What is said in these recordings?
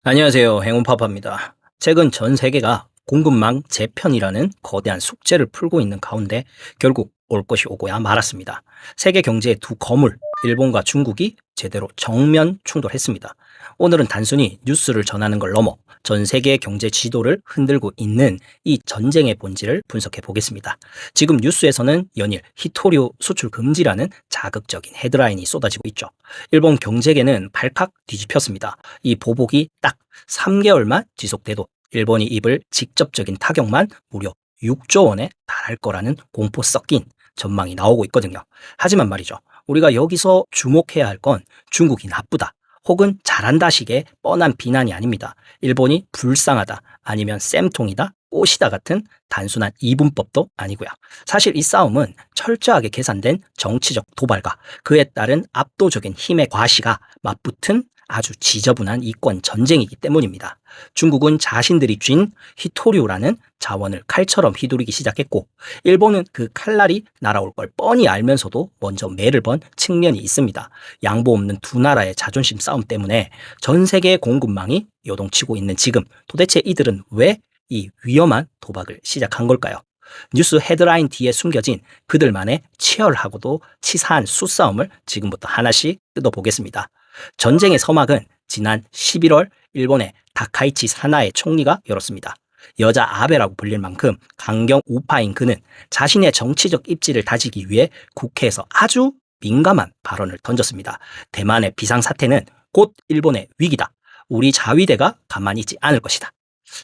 안녕하세요. 행운파파입니다. 최근 전 세계가 공급망 재편이라는 거대한 숙제를 풀고 있는 가운데 결국 올 것이 오고야 말았습니다. 세계 경제의 두 거물, 일본과 중국이 제대로 정면 충돌했습니다. 오늘은 단순히 뉴스를 전하는 걸 넘어 전 세계의 경제 지도를 흔들고 있는 이 전쟁의 본질을 분석해 보겠습니다. 지금 뉴스에서는 연일 히토류 수출 금지라는 자극적인 헤드라인이 쏟아지고 있죠. 일본 경제계는 발칵 뒤집혔습니다. 이 보복이 딱 3개월만 지속돼도 일본이 입을 직접적인 타격만 무려 6조 원에 달할 거라는 공포 섞인 전망이 나오고 있거든요. 하지만 말이죠. 우리가 여기서 주목해야 할 건 중국이 나쁘다 혹은 잘한다식의 뻔한 비난이 아닙니다. 일본이 불쌍하다 아니면 쌤통이다 꽃이다 같은 단순한 이분법도 아니고요. 사실 이 싸움은 철저하게 계산된 정치적 도발과 그에 따른 압도적인 힘의 과시가 맞붙은 아주 지저분한 이권 전쟁이기 때문입니다. 중국은 자신들이 쥔 히토류라는 자원을 칼처럼 휘두르기 시작했고 일본은 그 칼날이 날아올 걸 뻔히 알면서도 먼저 매를 번 측면이 있습니다. 양보 없는 두 나라의 자존심 싸움 때문에 전 세계의 공급망이 요동치고 있는 지금 도대체 이들은 왜 이 위험한 도박을 시작한 걸까요? 뉴스 헤드라인 뒤에 숨겨진 그들만의 치열하고도 치사한 수싸움을 지금부터 하나씩 뜯어보겠습니다. 전쟁의 서막은 지난 11월 일본의 다카이치 사나에 총리가 열었습니다. 여자 아베라고 불릴 만큼 강경 우파인 그는 자신의 정치적 입지를 다지기 위해 국회에서 아주 민감한 발언을 던졌습니다. 대만의 비상사태는 곧 일본의 위기다. 우리 자위대가 가만히 있지 않을 것이다.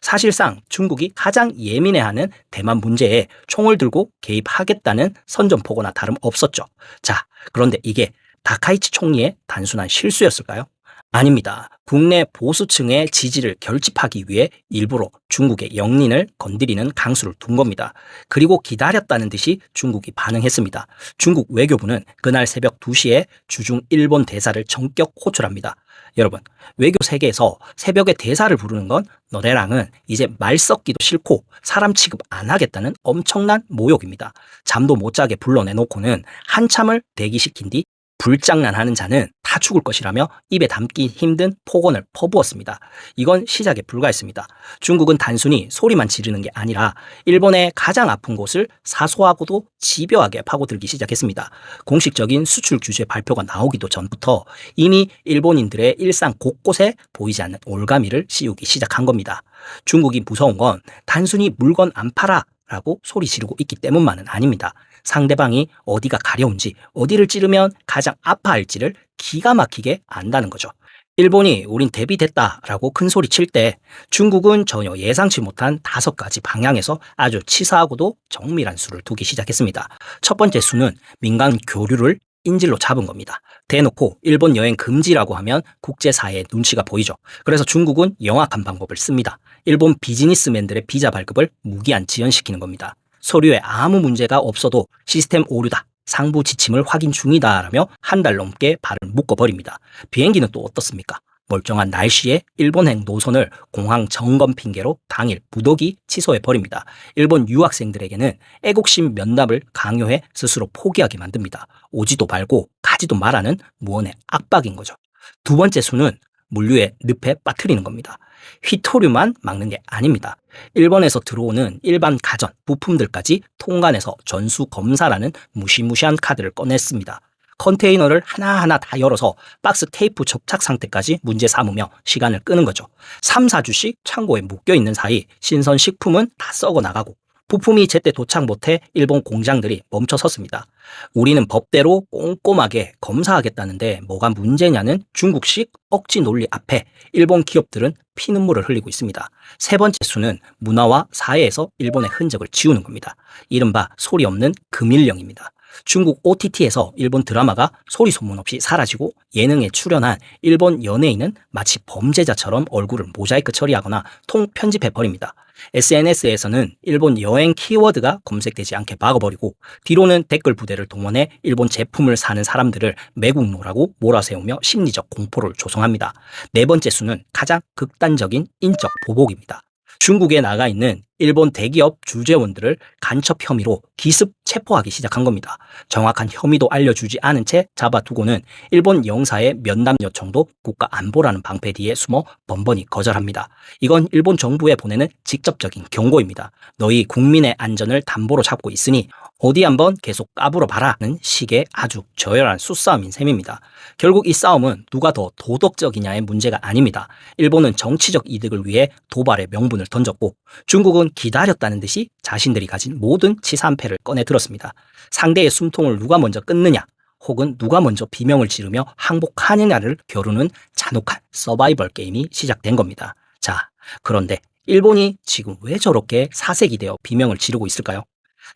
사실상 중국이 가장 예민해하는 대만 문제에 총을 들고 개입하겠다는 선전포고나 다름없었죠. 자, 그런데 이게 다카이치 총리의 단순한 실수였을까요? 아닙니다. 국내 보수층의 지지를 결집하기 위해 일부러 중국의 영린을 건드리는 강수를 둔 겁니다. 그리고 기다렸다는 듯이 중국이 반응했습니다. 중국 외교부는 그날 새벽 2시에 주중 일본 대사를 전격 호출합니다. 여러분, 외교 세계에서 새벽에 대사를 부르는 건 너네랑은 이제 말 섞기도 싫고 사람 취급 안 하겠다는 엄청난 모욕입니다. 잠도 못 자게 불러내놓고는 한참을 대기시킨 뒤 불장난하는 자는 다 죽을 것이라며 입에 담기 힘든 폭언을 퍼부었습니다. 이건 시작에 불과했습니다. 중국은 단순히 소리만 지르는 게 아니라 일본의 가장 아픈 곳을 사소하고도 집요하게 파고들기 시작했습니다. 공식적인 수출 규제 발표가 나오기도 전부터 이미 일본인들의 일상 곳곳에 보이지 않는 올가미를 씌우기 시작한 겁니다. 중국이 무서운 건 단순히 물건 안 팔아 라고 소리 지르고 있기 때문만은 아닙니다. 상대방이 어디가 가려운지 어디를 찌르면 가장 아파할지를 기가 막히게 안다는 거죠. 일본이 우린 대비됐다라고 큰 소리 칠 때 중국은 전혀 예상치 못한 5가지 방향에서 아주 치사하고도 정밀한 수를 두기 시작했습니다. 첫 번째 수는 민간 교류를 인질로 잡은 겁니다. 대놓고 일본 여행 금지라고 하면 국제사회의 눈치가 보이죠. 그래서 중국은 영악한 방법을 씁니다. 일본 비즈니스맨들의 비자 발급을 무기한 지연시키는 겁니다. 서류에 아무 문제가 없어도 시스템 오류다. 상부 지침을 확인 중이다 라며 한 달 넘게 발을 묶어버립니다. 비행기는 또 어떻습니까? 멀쩡한 날씨에 일본행 노선을 공항 점검 핑계로 당일 무더기 취소해버립니다. 일본 유학생들에게는 애국심 면담을 강요해 스스로 포기하게 만듭니다. 오지도 말고 가지도 말라는 무언의 압박인 거죠. 두 번째 수는 물류의 늪에 빠뜨리는 겁니다. 휘토류만 막는 게 아닙니다. 일본에서 들어오는 일반 가전, 부품들까지 통관해서 전수 검사라는 무시무시한 카드를 꺼냈습니다. 컨테이너를 하나하나 다 열어서 박스 테이프 접착 상태까지 문제 삼으며 시간을 끄는 거죠. 3, 4주씩 창고에 묶여있는 사이 신선 식품은 다 썩어 나가고 부품이 제때 도착 못해 일본 공장들이 멈춰섰습니다. 우리는 법대로 꼼꼼하게 검사하겠다는데 뭐가 문제냐는 중국식 억지 논리 앞에 일본 기업들은 피눈물을 흘리고 있습니다. 세 번째 수는 문화와 사회에서 일본의 흔적을 지우는 겁니다. 이른바 소리 없는 금일령입니다. 중국 OTT에서 일본 드라마가 소리 소문 없이 사라지고 예능에 출연한 일본 연예인은 마치 범죄자처럼 얼굴을 모자이크 처리하거나 통편집해버립니다. SNS에서는 일본 여행 키워드가 검색되지 않게 막아버리고 뒤로는 댓글 부대를 동원해 일본 제품을 사는 사람들을 매국노라고 몰아세우며 심리적 공포를 조성합니다. 네 번째 수는 가장 극단적인 인적 보복입니다. 중국에 나가 있는 일본 대기업 주재원들을 간첩 혐의로 기습 체포하기 시작한 겁니다. 정확한 혐의도 알려주지 않은 채 잡아두고는 일본 영사의 면담 요청도 국가안보라는 방패 뒤에 숨어 번번이 거절합니다. 이건 일본 정부에 보내는 직접적인 경고입니다. 너희 국민의 안전을 담보로 잡고 있으니 어디 한번 계속 까불어 봐라는 식의 아주 저열한 수싸움인 셈입니다. 결국 이 싸움은 누가 더 도덕적이냐의 문제가 아닙니다. 일본은 정치적 이득을 위해 도발의 명분을 던졌고 중국은 기다렸다는 듯이 자신들이 가진 모든 치사한패를 꺼내 들었습니다. 상대의 숨통을 누가 먼저 끊느냐 혹은 누가 먼저 비명을 지르며 항복하느냐를 겨루는 잔혹한 서바이벌 게임이 시작된 겁니다. 자, 그런데 일본이 지금 왜 저렇게 사색이 되어 비명을 지르고 있을까요?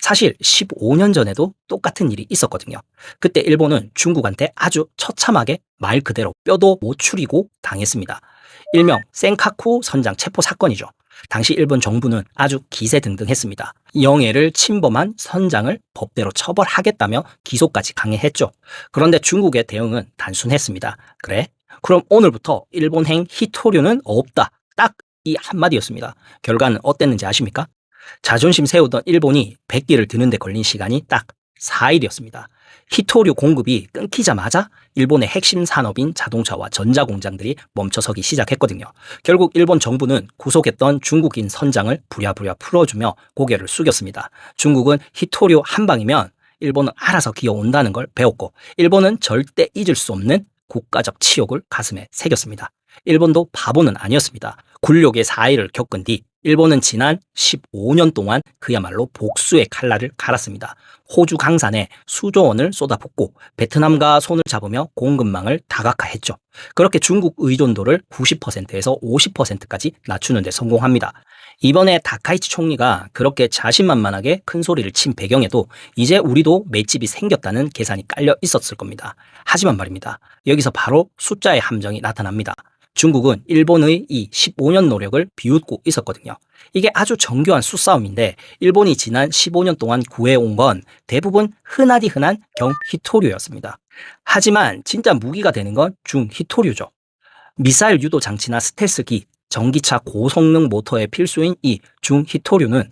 사실 15년 전에도 똑같은 일이 있었거든요. 그때 일본은 중국한테 아주 처참하게 말 그대로 뼈도 못 추리고 당했습니다. 일명 센카쿠 선장 체포 사건이죠. 당시 일본 정부는 아주 기세등등했습니다. 영해를 침범한 선장을 법대로 처벌하겠다며 기소까지 강행했죠. 그런데 중국의 대응은 단순했습니다. 그래? 그럼 오늘부터 일본행 히토류는 없다. 딱 이 한마디였습니다. 결과는 어땠는지 아십니까? 자존심 세우던 일본이 100기를 드는 데 걸린 시간이 딱 4일이었습니다. 히토류 공급이 끊기자마자 일본의 핵심 산업인 자동차와 전자공장들이 멈춰서기 시작했거든요. 결국 일본 정부는 구속했던 중국인 선장을 부랴부랴 풀어주며 고개를 숙였습니다. 중국은 히토류 한 방이면 일본은 알아서 기어온다는 걸 배웠고 일본은 절대 잊을 수 없는 국가적 치욕을 가슴에 새겼습니다. 일본도 바보는 아니었습니다. 굴욕의 4일을 겪은 뒤 일본은 지난 15년 동안 그야말로 복수의 칼날을 갈았습니다. 호주 강산에 수조 원을 쏟아붓고 베트남과 손을 잡으며 공급망을 다각화했죠. 그렇게 중국 의존도를 90%에서 50%까지 낮추는 데 성공합니다. 이번에 다카이치 총리가 그렇게 자신만만하게 큰 소리를 친 배경에도 이제 우리도 맷집이 생겼다는 계산이 깔려 있었을 겁니다. 하지만 말입니다. 여기서 바로 숫자의 함정이 나타납니다. 중국은 일본의 이 15년 노력을 비웃고 있었거든요. 이게 아주 정교한 수싸움인데 일본이 지난 15년 동안 구해온 건 대부분 흔하디 흔한 경히토류였습니다. 하지만 진짜 무기가 되는 건 중히토류죠. 미사일 유도 장치나 스텔스기, 전기차 고성능 모터의 필수인 이 중히토류는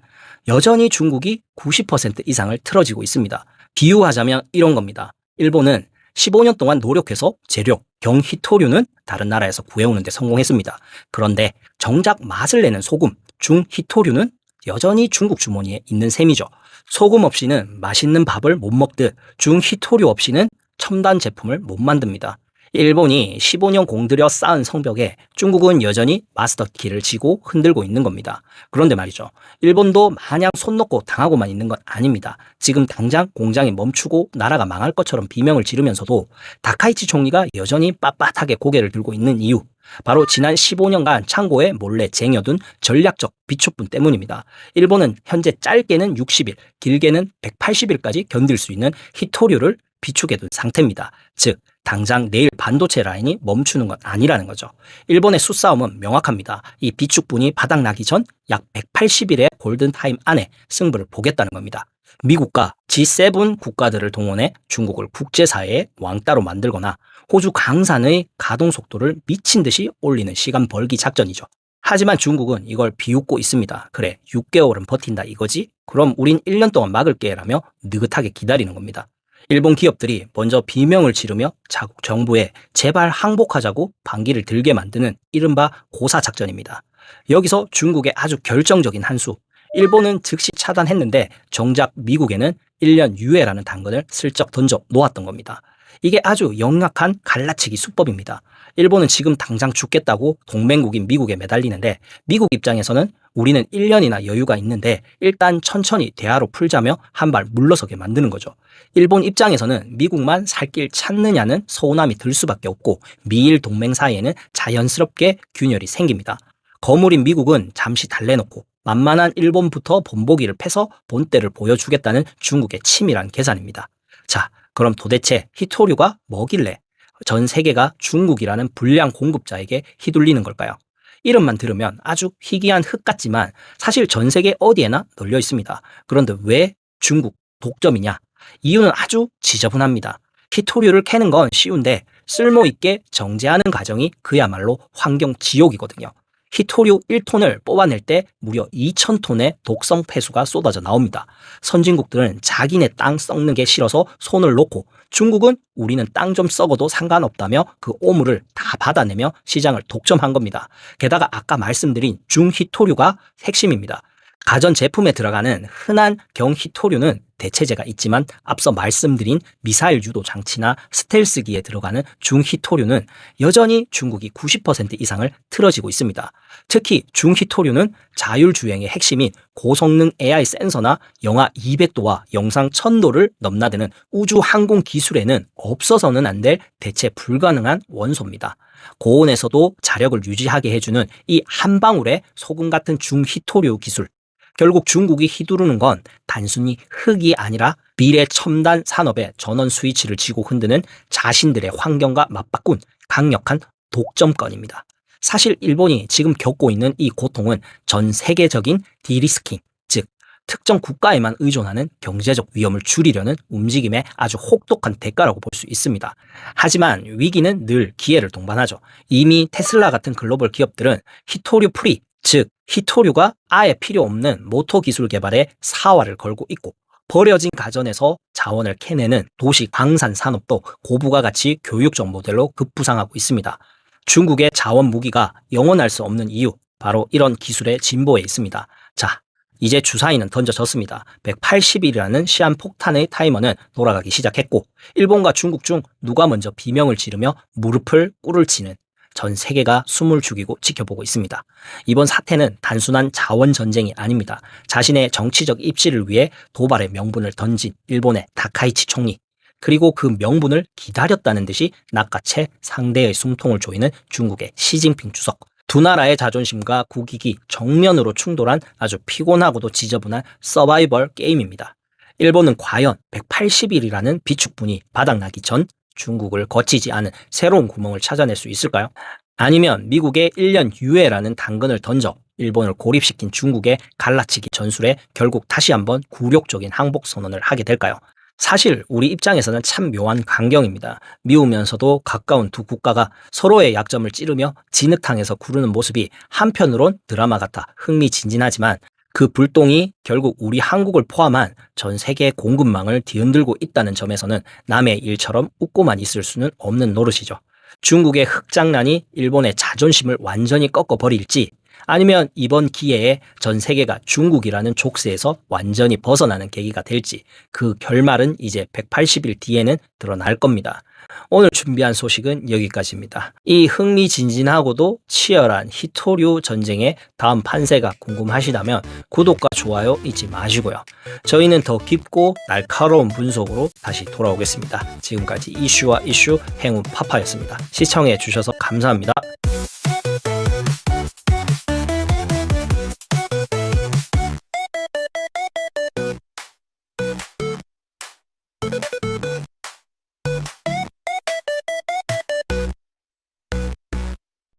여전히 중국이 90% 이상을 틀어지고 있습니다. 비유하자면 이런 겁니다. 일본은 15년 동안 노력해서 재료, 경히토류는 다른 나라에서 구해오는 데 성공했습니다. 그런데 정작 맛을 내는 소금, 중히토류는 여전히 중국 주머니에 있는 셈이죠. 소금 없이는 맛있는 밥을 못 먹듯 중히토류 없이는 첨단 제품을 못 만듭니다. 일본이 15년 공들여 쌓은 성벽에 중국은 여전히 마스터키를 쥐고 흔들고 있는 겁니다. 그런데 말이죠. 일본도 마냥 손 놓고 당하고만 있는 건 아닙니다. 지금 당장 공장이 멈추고 나라가 망할 것처럼 비명을 지르면서도 다카이치 총리가 여전히 빳빳하게 고개를 들고 있는 이유. 바로 지난 15년간 창고에 몰래 쟁여둔 전략적 비축분 때문입니다. 일본은 현재 짧게는 60일, 길게는 180일까지 견딜 수 있는 히토류를 비축해둔 상태입니다. 즉 당장 내일 반도체 라인이 멈추는 건 아니라는 거죠. 일본의 수싸움은 명확합니다. 이 비축분이 바닥나기 전 약 180일의 골든타임 안에 승부를 보겠다는 겁니다. 미국과 G7 국가들을 동원해 중국을 국제사회의 왕따로 만들거나 호주 강산의 가동 속도를 미친 듯이 올리는 시간 벌기 작전이죠. 하지만 중국은 이걸 비웃고 있습니다. 그래, 6개월은 버틴다 이거지? 그럼 우린 1년 동안 막을게 라며 느긋하게 기다리는 겁니다. 일본 기업들이 먼저 비명을 지르며 자국 정부에 제발 항복하자고 반기를 들게 만드는 이른바 고사작전입니다. 여기서 중국의 아주 결정적인 한 수, 일본은 즉시 차단했는데 정작 미국에는 1년 유예라는 당근을 슬쩍 던져 놓았던 겁니다. 이게 아주 영악한 갈라치기 수법입니다. 일본은 지금 당장 죽겠다고 동맹국인 미국에 매달리는데 미국 입장에서는 우리는 1년이나 여유가 있는데 일단 천천히 대화로 풀자며 한 발 물러서게 만드는 거죠. 일본 입장에서는 미국만 살 길 찾느냐는 서운함이 들 수밖에 없고 미일 동맹 사이에는 자연스럽게 균열이 생깁니다. 거물인 미국은 잠시 달래놓고 만만한 일본부터 본보기를 패서 본때를 보여주겠다는 중국의 치밀한 계산입니다. 자, 그럼 도대체 히토류가 뭐길래 전 세계가 중국이라는 불량 공급자에게 휘둘리는 걸까요? 이름만 들으면 아주 희귀한 흙 같지만 사실 전 세계 어디에나 널려 있습니다. 그런데 왜 중국 독점이냐? 이유는 아주 지저분합니다. 히토류를 캐는 건 쉬운데 쓸모있게 정제하는 과정이 그야말로 환경 지옥이거든요. 히토류 1톤을 뽑아낼 때 무려 2,000톤의 독성 폐수가 쏟아져 나옵니다. 선진국들은 자기네 땅 썩는 게 싫어서 손을 놓고, 중국은 우리는 땅 좀 썩어도 상관없다며 그 오물을 다 받아내며 시장을 독점한 겁니다. 게다가 아까 말씀드린 중히토류가 핵심입니다. 가전제품에 들어가는 흔한 경히토류는 대체제가 있지만 앞서 말씀드린 미사일 유도 장치나 스텔스기에 들어가는 중히토류는 여전히 중국이 90% 이상을 틀어지고 있습니다. 특히 중히토류는 자율주행의 핵심인 고성능 AI 센서나 영하 200도와 영상 1000도를 넘나드는 우주 항공 기술에는 없어서는 안 될 대체 불가능한 원소입니다. 고온에서도 자력을 유지하게 해주는 이 한 방울의 소금 같은 중히토류 기술, 결국 중국이 휘두르는 건 단순히 흙이 아니라 미래 첨단 산업의 전원 스위치를 쥐고 흔드는 자신들의 환경과 맞바꾼 강력한 독점권입니다. 사실 일본이 지금 겪고 있는 이 고통은 전 세계적인 디리스킹, 즉 특정 국가에만 의존하는 경제적 위험을 줄이려는 움직임의 아주 혹독한 대가라고 볼 수 있습니다. 하지만 위기는 늘 기회를 동반하죠. 이미 테슬라 같은 글로벌 기업들은 히토류 프리, 즉 히토류가 아예 필요 없는 모터 기술 개발에 사활을 걸고 있고, 버려진 가전에서 자원을 캐내는 도시 광산 산업도 고부가 가치 교육적 모델로 급부상하고 있습니다. 중국의 자원 무기가 영원할 수 없는 이유, 바로 이런 기술의 진보에 있습니다. 자, 이제 주사위는 던져졌습니다. 180일이라는 시한폭탄의 타이머는 돌아가기 시작했고, 일본과 중국 중 누가 먼저 비명을 지르며 무릎을 꿇을 치는 전 세계가 숨을 죽이고 지켜보고 있습니다. 이번 사태는 단순한 자원 전쟁이 아닙니다. 자신의 정치적 입지를 위해 도발의 명분을 던진 일본의 다카이치 총리, 그리고 그 명분을 기다렸다는 듯이 낚아채 상대의 숨통을 조이는 중국의 시진핑 주석, 두 나라의 자존심과 국익이 정면으로 충돌한 아주 피곤하고도 지저분한 서바이벌 게임입니다. 일본은 과연 180일이라는 비축분이 바닥나기 전 중국을 거치지 않은 새로운 구멍을 찾아낼 수 있을까요? 아니면 미국의 1년 유예라는 당근을 던져 일본을 고립시킨 중국의 갈라치기 전술에 결국 다시 한번 굴욕적인 항복 선언을 하게 될까요? 사실 우리 입장에서는 참 묘한 광경입니다. 미우면서도 가까운 두 국가가 서로의 약점을 찌르며 진흙탕에서 구르는 모습이 한편으론 드라마 같아 흥미진진하지만, 그 불똥이 결국 우리 한국을 포함한 전 세계 공급망을 뒤흔들고 있다는 점에서는 남의 일처럼 웃고만 있을 수는 없는 노릇이죠. 중국의 흙장난이 일본의 자존심을 완전히 꺾어버릴지, 아니면 이번 기회에 전 세계가 중국이라는 족쇄에서 완전히 벗어나는 계기가 될지, 그 결말은 이제 180일 뒤에는 드러날 겁니다. 오늘 준비한 소식은 여기까지입니다. 이 흥미진진하고도 치열한 히토류 전쟁의 다음 판세가 궁금하시다면 구독과 좋아요 잊지 마시고요. 저희는 더 깊고 날카로운 분석으로 다시 돌아오겠습니다. 지금까지 이슈와 이슈 행운 파파였습니다. 시청해 주셔서 감사합니다.